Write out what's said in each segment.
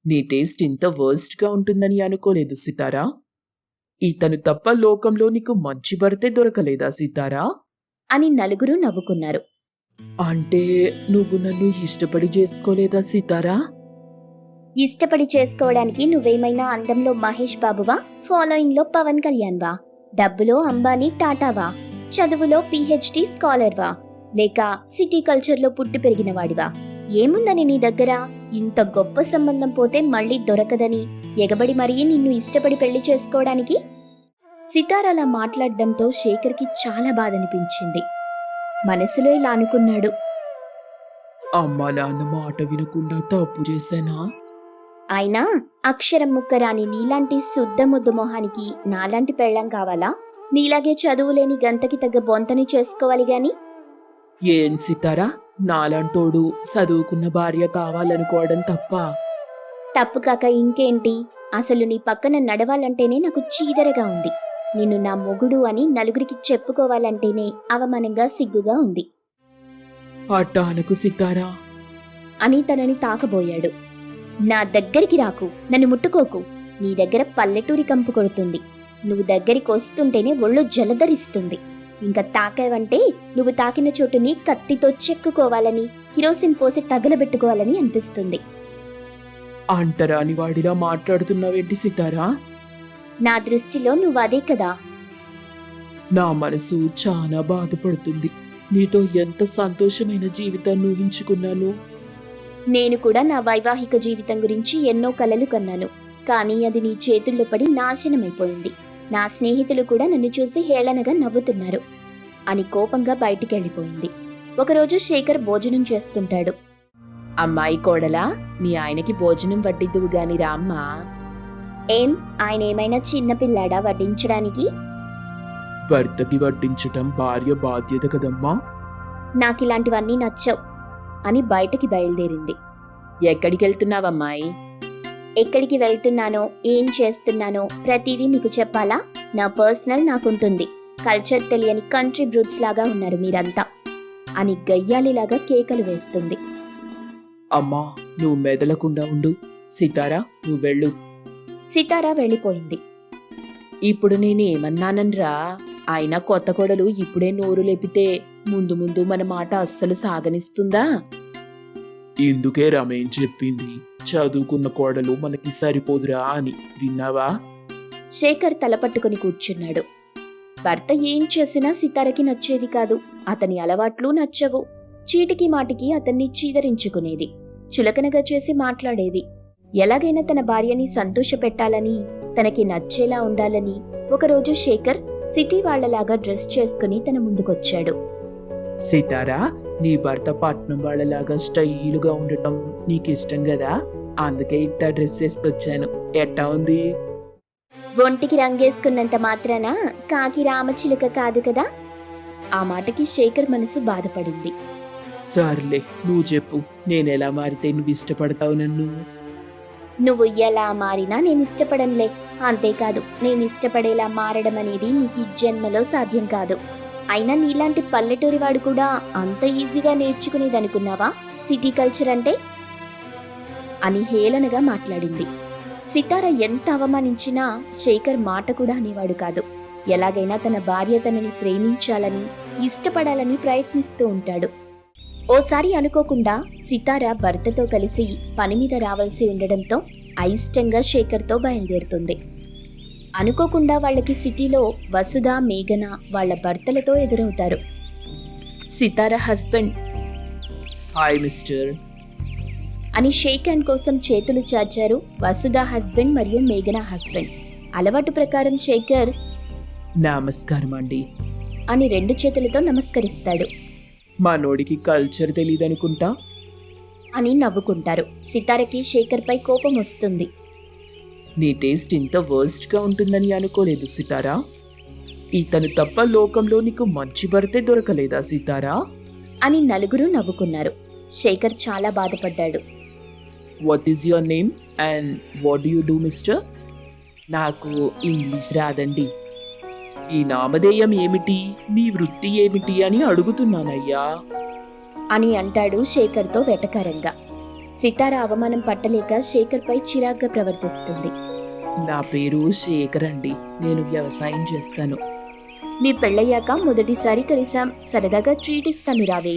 నీ టేస్ట్ ఇంత వర్స్ట్గా ఉంటుందని అనుకోలేదు సితారా. ఇతను తప్ప లోకంలో నీకు మంచి భర్తే దొరకలేదా సితారా? అని నలుగురు నవ్వుకున్నారు. అంటే నువ్వు నన్ను ఇష్టపడి చేసుకోలేదా సితారా? ఇష్టపడి చేసుకోవడానికి నువ్వేమైనా అందంలో మహేష్ బాబువా, ఫాలోయింగ్లో పవన్ కళ్యాణ్వా, డబ్బులో అంబానీ టాటావా, చదువులో పిహెచ్డి స్కాలర్వా, లేక సిటీ కల్చర్లో పుట్టి పెరిగిన వాడివా? ఏముందని నీ దగ్గర? ఇంత గొప్ప సంబంధం పోతే మళ్ళీ దొరకదని ఎగబడి మరీ నిన్ను ఇష్టపడి పెళ్లి చేసుకోవడానికి? సితార్ అలా మాట్లాడడంతో శేఖర్కి చాలా బాధ అనిపించింది. మనసులో ఇలా అనుకున్నాడు, అమ్మా నాన్న మాట వినకుండా తప్పు చేశానా? అయినా అక్షరం ముక్కరాని నీలాంటి శుద్ధ ముద్దు మొహానికి నాలాంటి పెళ్ళం కావాలా? నీలాగే చదువులేని గంతకి తగ్గ బొంతని చేసుకోవాలి గాని? ఏం సితారా, నాలంటోడు చదువుకున్న భార్య కావాలనుకోవడం తప్ప? తప్పు కాక ఇంకేంటి? అసలు నీ పక్కన నడవాలంటేనే నాకు చీదరగా ఉంది. నిన్ను నా మొగుడు అని నలుగురికి చెప్పుకోవాలంటేనే అవమానంగా సిగ్గుగా ఉంది అట్టానకు సితారా అని తనని తాకబోయాడు. నా దగ్గరికి రాకు, నన్ను ముట్టుకోకు. నీ దగ్గర పల్లెటూరి కంపు కొడుతుంది. నువ్వు దగ్గరికి వస్తుంటేనే ఒళ్ళు జలధరిస్తుంది. ఇంకా తాకావంటే నువ్వు తాకిన చోటుని కత్తితో చెక్కుకోవాలని, కిరోసిన్ పోసి తగలబెట్టుకోవాలని అనిపిస్తుంది. అంటరాని వాడిలా మాట్లాడుతున్నావేంటి సితారా? నా దృష్టిలో నువ్వు అదే కదా. నా మనసు చాలా బాధపడుతుంది. నీతో ఎంత సంతోషమైన జీవితాన్ని ఊహించుకున్నాను. నేను కూడా నా వైవాహిక జీవితం గురించి ఎన్నో కలలు కన్నాను. కానీ అది నీ చేతుల్లో పడి నాశనమైపోయింది. నా స్నేహితులు కూడా నన్ను చూసి హేళనగా నవ్వుతున్నారు అని కోపంగా బయటికెళ్ళిపోయింది. ఒకరోజు శేఖర్ భోజనం చేస్తుంటాడు. అమ్మాయి కోడలా, మీ ఆయనకి భోజనం వడ్డిద్దువు గాని రామ్మా. ఏం, ఆయన ఏమైనా చిన్నపిల్లాడా వడ్డించడానికి? భర్తకి వడ్డించటం భార్య బాధ్యత కదమ్మా. నాకిలాంటివన్నీ నచ్చవు అని బయటికి బయలుదేరింది. ఎక్కడికి వెళ్తున్నావమ్మాయి? ఎక్కడికి వెళ్తున్నానో, ఏం చేస్తున్నానో ప్రతిదీ మీకు చెప్పాలా? నా పర్సనల్ నాకుంటుంది. కల్చర్ తెలియని కంట్రీ బ్రూట్స్ లాగా ఉన్నారు మీరంతా అని గయ్యాలిలాగా కేకలు వేస్తుంది. అమ్మా, నువ్వు మెదలకుండా ఉండు. సితారా, నువ్వు వెళ్ళు. సితారా వెళ్ళిపోయింది. ఇప్పుడు నేనేమన్నానన్రా? అయినా కొత్త కోడలు ఇప్పుడే నోరు లేపితే ముందు ముందు మన మాట అస్సలు సాగనిస్తుందా? ఇందుకే రమేం చెప్పింది, చదువుకున్న కోడలు మనకి సరిపోదురా అని. విన్నావా? శేఖర్ తలపట్టుకుని కూర్చున్నాడు. భర్త ఏం చేసినా సితారకి నచ్చేది కాదు. అతని అలవాట్లు నచ్చవు. చీటికి మాటికి అతన్ని చీదరించుకునేది. చులకనగా చేసి మాట్లాడేది. ఎలాగైనా తన భార్యని సంతోషపెట్టాలని, తనకి నచ్చేలా ఉండాలని ఒకరోజు శేఖర్ సిటీ వాళ్లలాగా డ్రెస్ చేసుకుని తన ముందుకొచ్చాడు. సితారా, నీ భర్త పట్నం వాళ్ళలాగా స్టైలుగా ఉండటం నీకిష్టం కదా, అందుకే ఇట్టా డ్రెస్ వేసుకొచ్చాను. ఎట్టా ఉంది? ఒంటికి రంగేసుకున్నంత మాత్రాన కాకి రామచిలుక కాదు కదా. ఆ మాటకి శేఖర్ మనసు బాధపడింది. సర్లే, నువ్వు చెప్పు, నేనెలా మారితే నువ్వు ఇష్టపడతావు నన్ను? నువ్వు ఎలా మారినా నేను ఇష్టపడనులే. అంతేకాదు, నేను ఇష్టపడేలా మారడం అనేది నీకు ఈ జన్మలో సాధ్యం కాదు. అయినా నీలాంటి పల్లెటూరి వాడు కూడా అంత ఈజీగా నేర్చుకునేదనుకున్నావా సిటీ కల్చర్ అంటే? అని హేళనగా మాట్లాడింది. సితార ఎంత అవమానించినా శేఖర్ మాట కూడా అనేవాడు కాదు. ఎలాగైనా తన భార్య తనని ప్రేమించాలని, ఇష్టపడాలని ప్రయత్నిస్తూ ఉంటాడు. ఓసారి అనుకోకుండా సితార భర్తతో కలిసి పని మీద రావాల్సి ఉండడంతో అయిష్టంగా శేఖర్తో బయలుదేరుతుంది. అనుకోకుండా వాళ్ళకి సిటీలో వసుధ, మేఘన వాళ్ళ భర్తలతో ఎదురవుతారు. సితార హస్బెండ్ హాయ్ మిస్టర్ అని షేక్ హ్యాండ్ కోసం చేతులు చాచారు వసుధ హస్బెండ్ మరియు మేఘన హస్బెండ్. అలవాటు ప్రకారం శేఖర్ నమస్కారం అండి అని 2 చేతులతో నమస్కరిస్తాడు. మనోడికి కల్చర్ తెలీదనుకుంటా అని నవ్వుకుంటారు. సితారకి శేఖర్ పై కోపం వస్తుంది. నీ టేస్ట్ ఇంత వర్స్ట్గా ఉంటుందని అనుకోలేదు సితారా. ఇతను తప్ప లోకంలో నీకు మంచి భర్తే దొరకలేదా సితారా? అని నలుగురు నవ్వుకున్నారు. శేఖర్ చాలా బాధపడ్డాడు. What is your name and what do you do mister? నాకు ఇంగ్లీష్ రాదండి. ఈ నామధేయం ఏమిటి, నీ వృత్తి ఏమిటి అని అడుగుతున్నానయ్యా అని అంటాడు శేఖర్తో వెటకారంగా. సితార అవమానం పట్టలేక శేఖర్పై చిరాగ్గా ప్రవర్తిస్తుంది. నా పేరు శేఖర్ అండి, నేను వ్యవసాయం చేస్తాను. మీ పెళ్ళయ్యాక మొదటిసారి కలిసాం, సరదాగా ట్రీట్ ఇస్తాను రావే.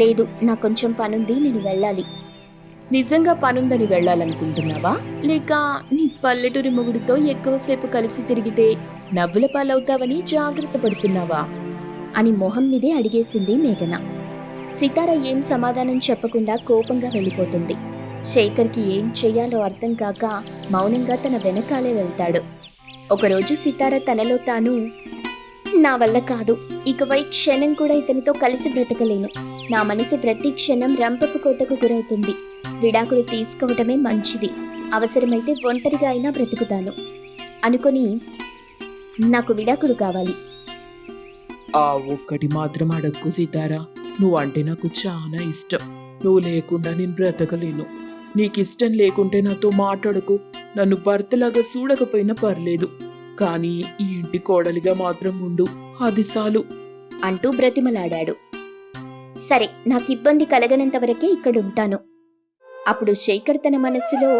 లేదు, నాకు కొంచెం పనుంది, నేను వెళ్ళాలి. నిజంగా పనుందని వెళ్ళాలనుకుంటున్నావా, లేక నీ పల్లెటూరి మొగుడితో ఎక్కువసేపు కలిసి తిరిగితే నవ్వుల పాలవుతావని జాగ్రత్త పడుతున్నావా అని మొహం మీదే అడిగేసింది మేఘన. సితార ఏం సమాధానం చెప్పకుండా కోపంగా వెళ్ళిపోతుంది. శేఖర్కి ఏం చెయ్యాలో అర్థం కాక మౌనంగా తన వెనకాలే వెళ్తాడు. ఒకరోజు సితార తనలో తాను, నా వల్ల కాదు, ఇకపై క్షణం కూడా ఇతనితో కలిసి బ్రతకలేను. నా మనసు ప్రతి క్షణం రంపపు కోతకు గురవుతుంది. విడాకులు తీసుకోవటమే మంచిది, అవసరమైతే ఒంటరిగా అయినా బ్రతుకుతాను అనుకొని నాకు విడాకులు కావాలి. ఆ ఒక్కటి మాత్రం అడక్కు సీతారా, నువ్వంటే నాకు చాలా ఇష్టం. నువ్వు లేకుండా నేను బ్రతకలేను. నీకిష్టం లేకుంటే నాతో మాట్లాడకు. నన్ను భర్తలాగా చూడకపోయినా పర్లేదు, కానీ ఈ ఇంటి కోడలిగా మాత్రం ఉండు, అది చాలు అంటూ బ్రతిమలాడాడు. సరే, నాకు ఇబ్బంది కలగనంత వరకే ఇక్కడుంటాను. అప్పుడు శేఖర్ తన మనసులో,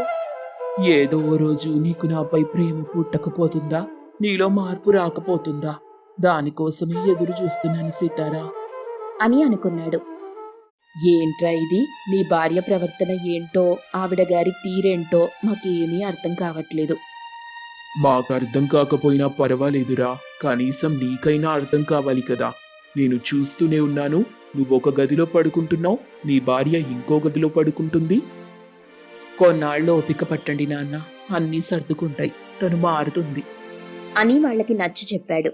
ఏదో ఓ రోజు నీకు నాపై ప్రేమ పుట్టకపోతుందా, నీలో మార్పు రాకపోతుందా, దానికోసమే ఎదురు చూస్తున్నాను సీతారా అని అనుకున్నాడు. ఏంట్రా ఇది, నీ భార్య ప్రవర్తన ఏంటో, ఆవిడ గారి తీరేంటో మాకేమీ అర్థం కావట్లేదు. మాకు అర్థం కాకపోయినా పర్వాలేదురా, కనీసం నీకైనా అర్థం కావాలి కదా. నేను చూస్తూనే ఉన్నాను, నువ్వు ఒక గదిలో పడుకుంటున్నావు, నీ భార్య ఇంకో గదిలో పడుకుంటుంది. కొన్నాళ్ళు ఓపిక పట్టండి నాన్న, అన్నీ సర్దుకుంటాయి, తను మారుతుంది అని వాళ్ళకి నచ్చ చెప్పాడు.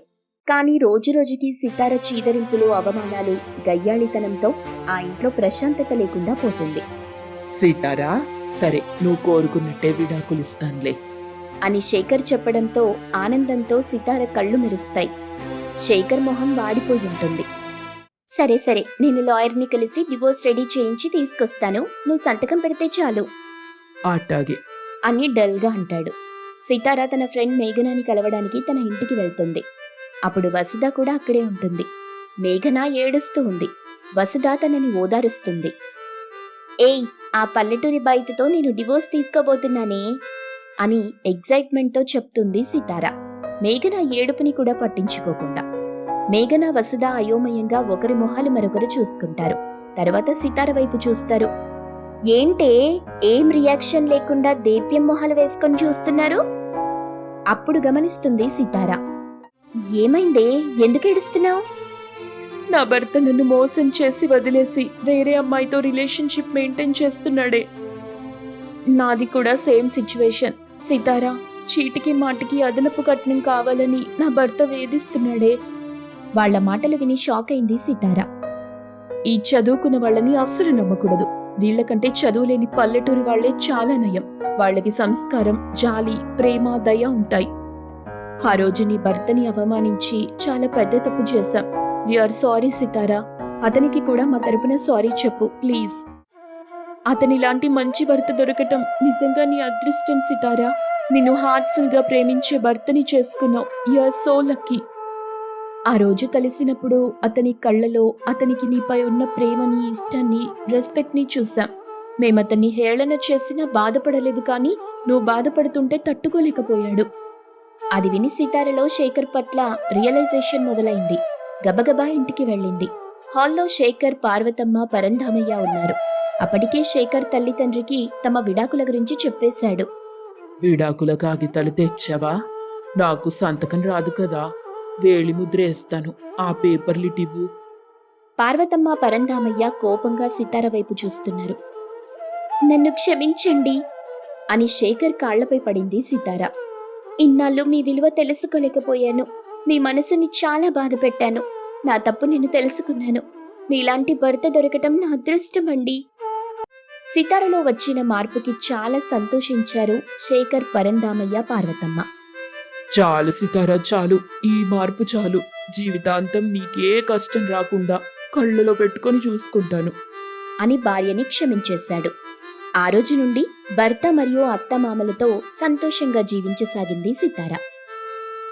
కానీ రోజురోజుకి సితార చీదరింపులు, అవమానాలు, గయ్యాళితనంతో ఆ ఇంట్లో ప్రశాంతత లేకుండా పోతుంది. సీతారా, సరే నువ్వు కోరుకున్నట్టే విడాకులిస్తానులే అని శేఖర్ చెప్పడంతో ఆనందంతో సితార కళ్ళు మెరుస్తాయి. శేఖర్ మొహం వాడిపోయి ఉంటుంది. సరే సరే, నేను లాయర్ని కలిసి డివోర్స్ రెడీ చేయించి తీసుకొస్తాను, నువ్వు సంతకం పెడితే చాలు అట్టాగే అని డల్గా అంటాడు. సితార తన ఫ్రెండ్ మేఘనాని కలవడానికి తన ఇంటికి వెళ్తుంది. అప్పుడు వసుధ కూడా అక్కడే ఉంటుంది. మేఘన ఏడుస్తూ ఉంది. వసుధ తనని ఓదారుస్తుంది. ఏయ్, ఆ పల్లెటూరి బయటతో నేను డివోర్స్ తీసుకోబోతున్నానే అని ఎగ్జైట్మెంట్తో చెప్తుంది సితార, మేఘన ఏడుపుని కూడా పట్టించుకోకుండా. మేఘన, వసుధ అయోమయంగా ఒకరి మొహాలు మరొకరు చూసుకుంటారు. తర్వాత సితార వైపు చూస్తారు. ఏంటే, ఏం రియాక్షన్ లేకుండా దేప్యం మొహాలు వేసుకొని చూస్తున్నారు? అప్పుడు గమనిస్తుంది సితార. ఏమైందే, ఎందుకు ఏడుస్తున్నావు? నా భర్త నన్ను మోసం చేసి వదిలేసి వేరే అమ్మాయితో రిలేషన్షిప్ మెయింటైన్ చేస్తున్నాడే. నాది కూడా సేమ్ సిచ్యువేషన్ సీతారా. చీటికి మాటికి అదనపు కట్నం కావాలని నా భర్త వేధిస్తున్నాడే. వాళ్ల మాటలు విని షాక్ అయింది సితార. ఈ చదువుకున్న వాళ్ళని అస్సలు నమ్మకూడదు. వీళ్లకంటే చదువులేని పల్లెటూరి వాళ్లే చాలా నయం. వాళ్ళకి సంస్కారం, జాలి, ప్రేమ, దయ ఉంటాయి. ఆ రోజు నీ భర్తని అవమానించి చాలా పెద్ద తప్పు చేశాం. వీఆర్ సారీ సితారా. అతనికి కూడా మా తరపున సారీ చెప్పు ప్లీజ్. అతనిలాంటి మంచి భర్త దొరకటం నిజంగా నీ అదృష్టం సితారా. నిన్ను హార్ట్ఫుల్ గా ప్రేమించే భర్తని చేసుకున్నావు. You are so lucky. ఆ రోజు కలిసినప్పుడు అతని కళ్ళలో అతనికి నీపై ఉన్న ప్రేమని, ఇష్టాన్ని, రెస్పెక్ట్ని చూసాం. మేమతన్ని హేళన చేసినా బాధపడలేదు, కానీ నువ్వు బాధపడుతుంటే తట్టుకోలేకపోయాడు. అది విని సితారలో శేఖర్ పట్ల రియలైజేషన్ మొదలైంది. గబగబా ఇంటికి వెళ్ళింది. హాల్లో శేఖర్, పార్వతమ్మ, పరంధామయ్య ఉన్నారు. అప్పటికే శేఖర్ తల్లిదండ్రికి తమ విడాకుల గురించి చెప్పేశాడు. విడాకుల కాగితాలు తెచ్చావా? నాకు సంతకం రాదు కదా, వేలి ముద్రేస్తాను, ఆ పేపర్లిటివ్వు. పార్వతమ్మ, పరంధామయ్య కోపంగా సితార వైపు చూస్తున్నారు. నన్ను క్షమించండి అని శేఖర్ కాళ్లపై పడింది సితార. ఇన్నాళ్ళు మీ విలువ తెలుసుకోలేకపోయాను. మీ మనసుని చాలా బాధ పెట్టాను. నా తప్పు నేను తెలుసుకున్నాను. మీలాంటి భర్త దొరకటం నా అదృష్టం అండి. సితారలో వచ్చిన మార్పుకి చాలా సంతోషించారు శేఖర్, పరంధామయ్య, పార్వతమ్మ. చాలు సితారా, చాలు, ఈ మార్పు చాలు. జీవితాంతం నీకే కష్టం రాకుండా కళ్ళలో పెట్టుకొని చూసుకుంటాను అని భార్యని క్షమించేశాడు. ఆ రోజు నుండి భర్త మరియు అత్తమామలతో సంతోషంగా జీవించసాగింది సితార.